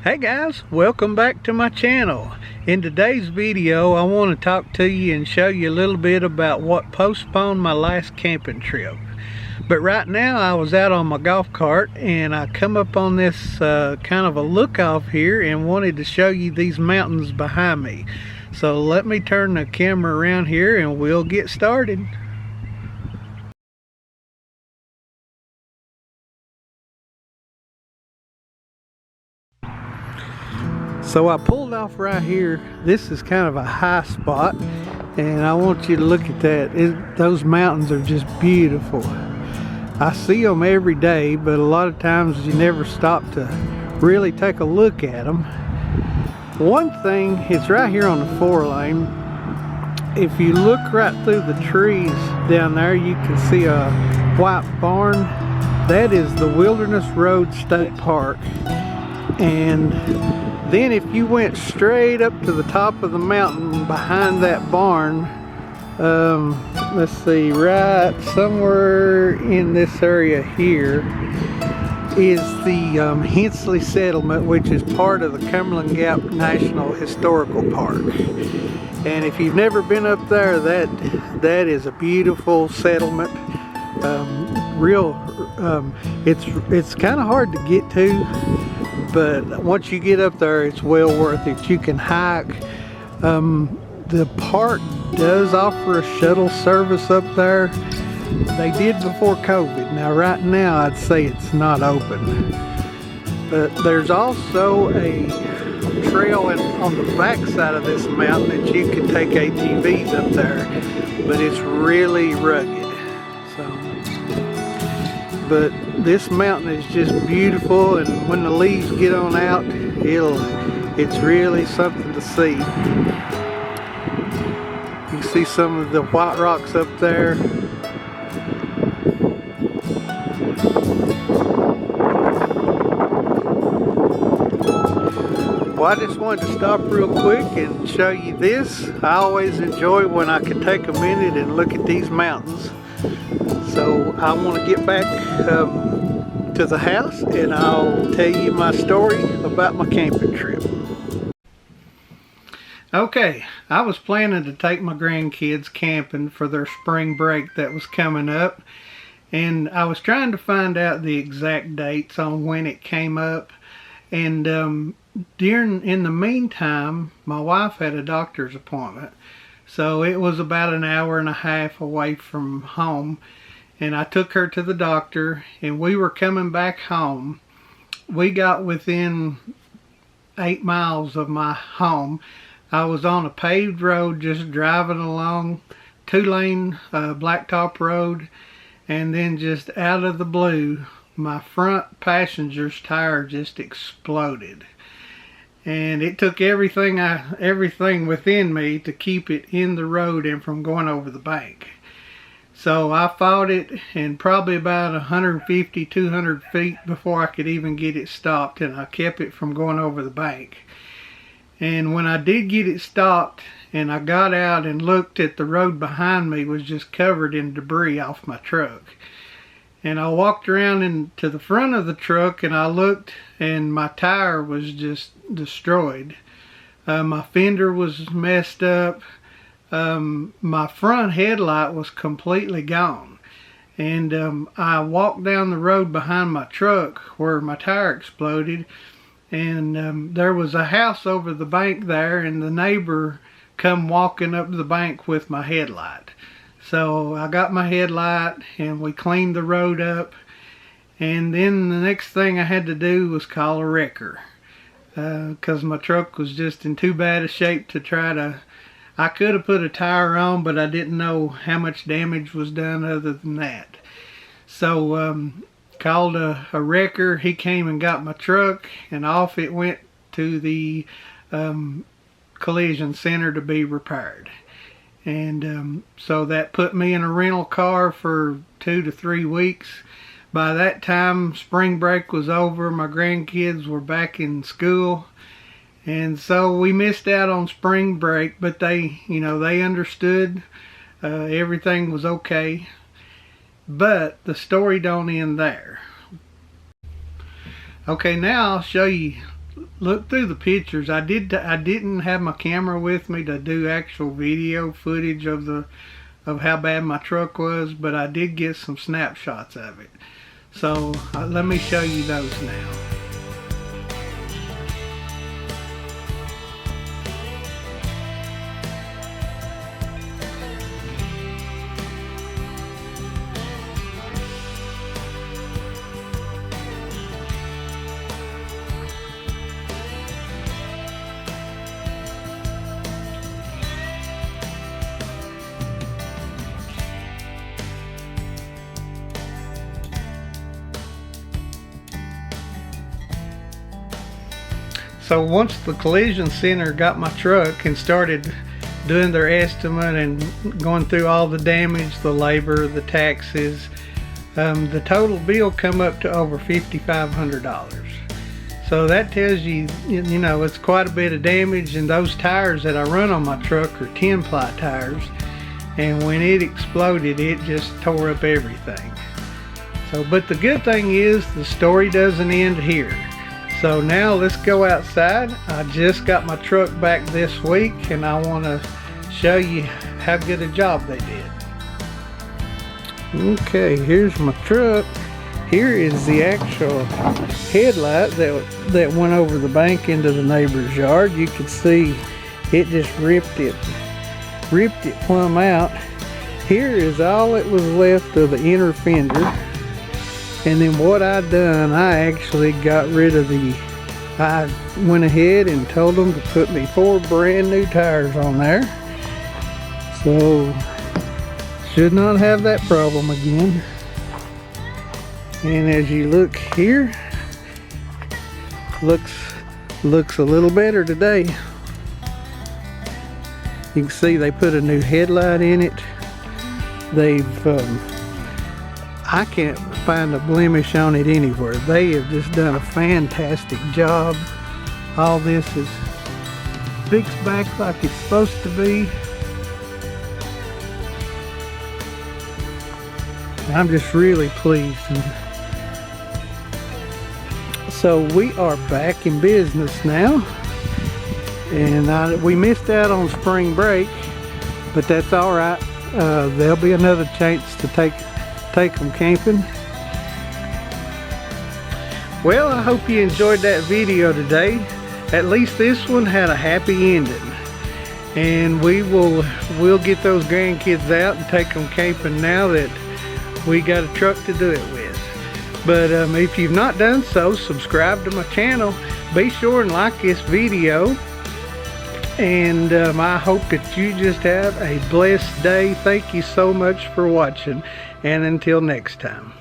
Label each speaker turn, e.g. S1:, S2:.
S1: Hey guys, welcome back to my channel. In today's video I want to talk to you and show you a little bit about what postponed my last camping trip. But right now I was out on my golf cart and I come up on this kind of a look off here and wanted to show you these mountains behind me. So let me turn the camera around here and we'll get started. So I pulled off right here. This is kind of a high spot and I want you to look at that. Those mountains are just beautiful. I see them every day, but a lot of times you never stop to really take a look at them. One thing, it's right here on the 4-lane. If you look right through the trees down there, you can see a white barn. That is the Wilderness Road State Park. And then if you went straight up to the top of the mountain behind that barn, let's see, right somewhere in this area here is the Hensley Settlement, which is part of the Cumberland Gap National Historical Park. And if you've never been up there, that is a beautiful settlement. It's kind of hard to get to, but once you get up there, it's well worth it. You can hike. The park does offer a shuttle service up there. They did before COVID. Now right now I'd say it's not open. But there's also a trail on the back side of this mountain that you can take ATVs up there. But it's really rugged. But this mountain is just beautiful, and when the leaves get on out, it's really something to see. You can see some of the white rocks up there. Well, I just wanted to stop real quick and show you this. I always enjoy when I can take a minute and look at these mountains. So I want to get back to the house and I'll tell you my story about my camping trip. Okay, I was planning to take my grandkids camping for their spring break that was coming up, and I was trying to find out the exact dates on when it came up, and in the meantime my wife had a doctor's appointment, so it was about an hour and a half away from home. And I took her to the doctor, and we were coming back home. We got within 8 miles of my home. I was on a paved road just driving along, 2-lane blacktop road, and then just out of the blue, my front passenger's tire just exploded. And it took everything within me to keep it in the road and from going over the bank. So I fought it, and probably about 150, 200 feet before I could even get it stopped, and I kept it from going over the bank. And when I did get it stopped and I got out and looked at the road behind me, was just covered in debris off my truck. And I walked around into the front of the truck and I looked, and my tire was just destroyed. My fender was messed up. My front headlight was completely gone, and I walked down the road behind my truck where my tire exploded, and there was a house over the bank there, and the neighbor come walking up the bank with my headlight. So I got my headlight and we cleaned the road up, and then the next thing I had to do was call a wrecker, because my truck was just in too bad a shape to try to. I could have put a tire on, but I didn't know how much damage was done other than that. So called a wrecker. He came and got my truck, and off it went to the collision center to be repaired. And so that put me in a rental car for 2 to 3 weeks. By that time, spring break was over. My grandkids were back in school. And so we missed out on spring break, but they understood. Everything was okay. But the story don't end there. Okay, now I'll show you look through the pictures. I didn't have my camera with me to do actual video footage of how bad my truck was, but I did get some snapshots of it. So let me show you those now. So once the collision center got my truck and started doing their estimate and going through all the damage, the labor, the taxes, the total bill come up to over $5,500. So that tells you, you know, it's quite a bit of damage, and those tires that I run on my truck are 10-ply tires, and when it exploded, it just tore up everything. So, but the good thing is the story doesn't end here. So now let's go outside. I just got my truck back this week, and I want to show you how good a job they did. Okay, here's my truck. Here is the actual headlight that went over the bank into the neighbor's yard. You can see it just ripped it plumb out. Here is all that was left of the inner fender. And then what I done, I actually got rid of I went ahead and told them to put me 4 brand new tires on there. So, should not have that problem again. And as you look here, looks a little better today. You can see they put a new headlight in it. I can't find a blemish on it anywhere. They have just done a fantastic job. All this is fixed back like it's supposed to be. I'm just really pleased. So we are back in business now, and we missed out on spring break, but that's all right. There'll be another chance to take them camping. Well, I hope you enjoyed that video today. At least this one had a happy ending, and we'll get those grandkids out and take them camping now that we got a truck to do it with. But if you've not done so, subscribe to my channel. Be sure and like this video, and I hope that you just have a blessed day. Thank you so much for watching, and until next time.